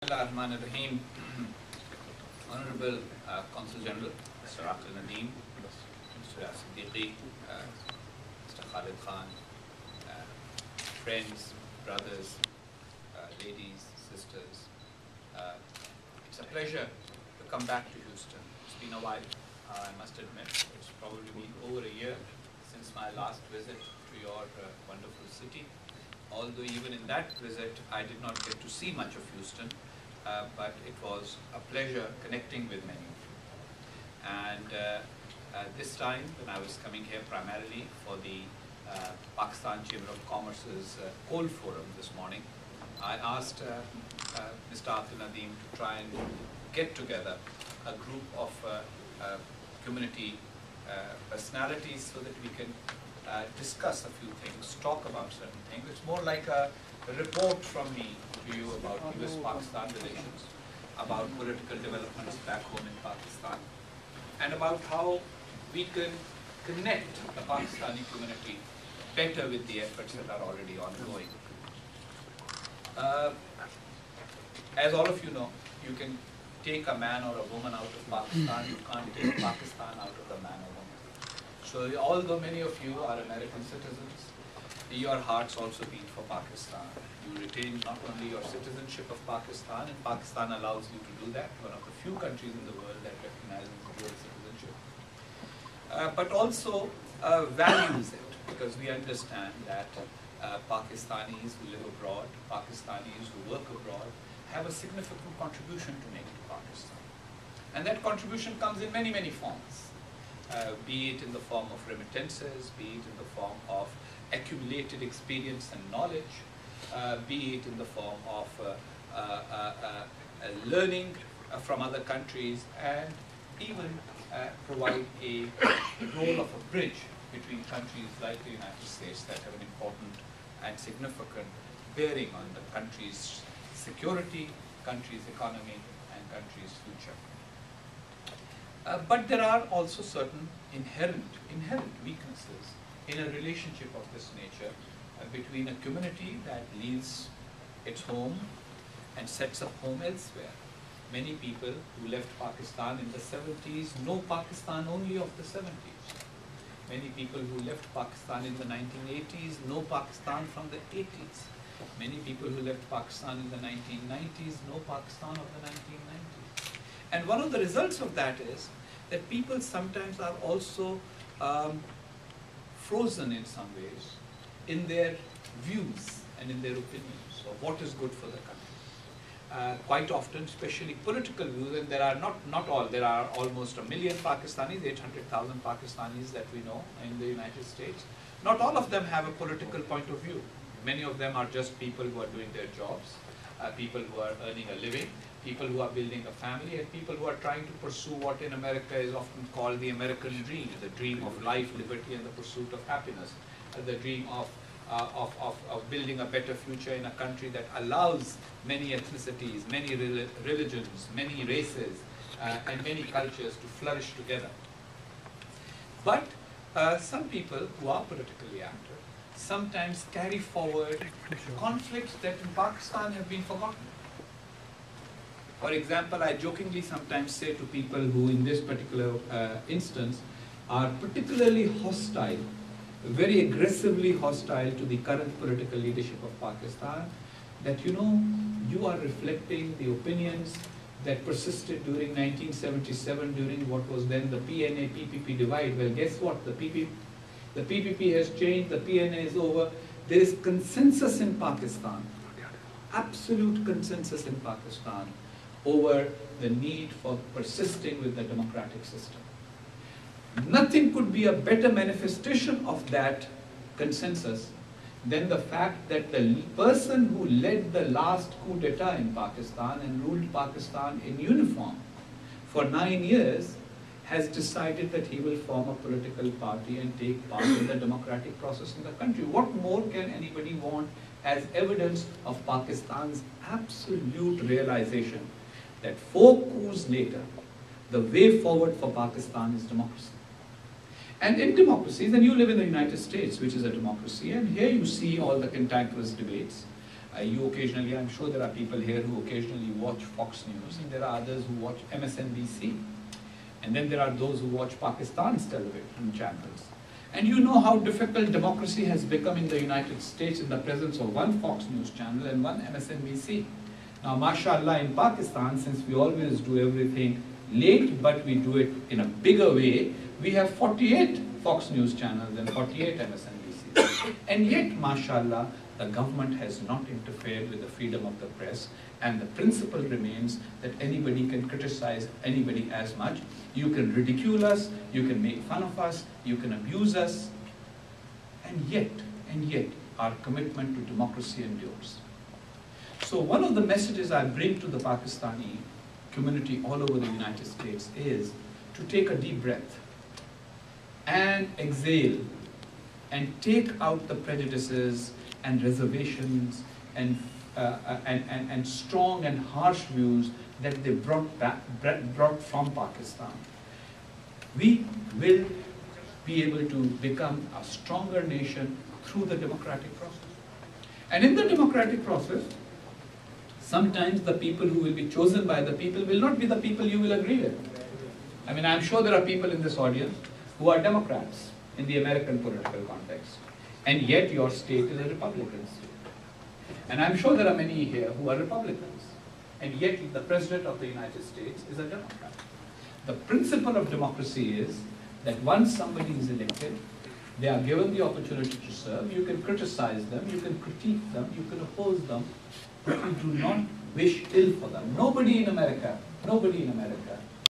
Bismillahirrahmanirrahim. Honorable Consul General, Mr. Aqil Nadeem, Mr. Siddiqui, Mr. Khalid Khan, friends, brothers, ladies, sisters, it's a pleasure to come back to Houston. It's been a while, I must admit. It's probably been over a year since my last visit to your wonderful city. Although even in that visit, I did not get to see much of Houston, but it was a pleasure connecting with many of you. And this time, when I was coming here primarily for the Pakistan Chamber of Commerce's Coal Forum this morning, I asked Mr. Aqil Nadeem to try and get together a group of community personalities so that we can discuss a few things, talk about certain things. It's more like a report from me to you about US-Pakistan relations, about political developments back home in Pakistan, and about how we can connect the Pakistani community better with the efforts that are already ongoing. As all of you know, you can take a man or a woman out of Pakistan, you can't take Pakistan out of the man or woman. So although many of you are American citizens, your hearts also beat for Pakistan. You retain not only your citizenship of Pakistan, and Pakistan allows you to do that, one of the few countries in the world that recognizes dual citizenship, but also values it, because we understand that Pakistanis who live abroad, Pakistanis who work abroad, have a significant contribution to make to Pakistan. And that contribution comes in many, many forms. Be it in the form of remittances, be it in the form of accumulated experience and knowledge, be it in the form of learning from other countries, and even provide a role of a bridge between countries like the United States that have an important and significant bearing on the country's security, country's economy, and country's future. But there are also certain inherent weaknesses in a relationship of this nature between a community that leaves its home and sets up home elsewhere. Many people who left Pakistan in the 70s know Pakistan only of the 70s. Many people who left Pakistan in the 1980s know Pakistan from the 80s. Many people who left Pakistan in the 1990s know Pakistan of the 1990s. And one of the results of that is that people sometimes are also frozen in some ways in their views and in their opinions of what is good for the country. Quite often, especially political views, and there are not all, there are almost 1 million Pakistanis, 800,000 Pakistanis that we know in the United States. Not all of them have a political point of view. Many of them are just people who are doing their jobs, people who are earning a living, people who are building a family, and people who are trying to pursue what in America is often called the American dream, the dream of life, liberty, and the pursuit of happiness, the dream of building a better future in a country that allows many ethnicities, many religions, many races, and many cultures to flourish together. But some people who are politically active sometimes carry forward conflicts that in Pakistan have been forgotten. For example, I jokingly sometimes say to people who in this particular instance are particularly hostile, very aggressively hostile to the current political leadership of Pakistan, that you are reflecting the opinions that persisted during 1977, during what was then the PNA-PPP divide. Well, guess what? The PPP has changed, the PNA is over. There is consensus in Pakistan, absolute consensus in Pakistan, over the need for persisting with the democratic system. Nothing could be a better manifestation of that consensus than the fact that the person who led the last coup d'etat in Pakistan and ruled Pakistan in uniform for 9 years has decided that he will form a political party and take part in the democratic process in the country. What more can anybody want as evidence of Pakistan's absolute realization that 4 coups later, the way forward for Pakistan is democracy. And in democracies, and you live in the United States, which is a democracy, and here you see all the cantankerous debates. You occasionally, I'm sure there are people here who occasionally watch Fox News, and there are others who watch MSNBC. And then there are those who watch Pakistan's television channels. And you know how difficult democracy has become in the United States in the presence of one Fox News channel and one MSNBC. Now, mashallah, in Pakistan, since we always do everything late, but we do it in a bigger way, we have 48 Fox News channels and 48 MSNBCs. And yet, mashallah, the government has not interfered with the freedom of the press, and the principle remains that anybody can criticize anybody as much. You can ridicule us, you can make fun of us, you can abuse us, and yet, our commitment to democracy endures. So one of the messages I bring to the Pakistani community all over the United States is to take a deep breath and exhale and take out the prejudices and reservations and strong and harsh views that they brought from Pakistan. We will be able to become a stronger nation through the democratic process. And in the democratic process, sometimes the people who will be chosen by the people will not be the people you will agree with. I mean, I'm sure there are people in this audience who are Democrats in the American political context, and yet your state is a Republican state. And I'm sure there are many here who are Republicans, and yet the President of the United States is a Democrat. The principle of democracy is that once somebody is elected, they are given the opportunity to serve. You can criticize them, you can critique them, you can oppose them, but you do not wish ill for them. Nobody in America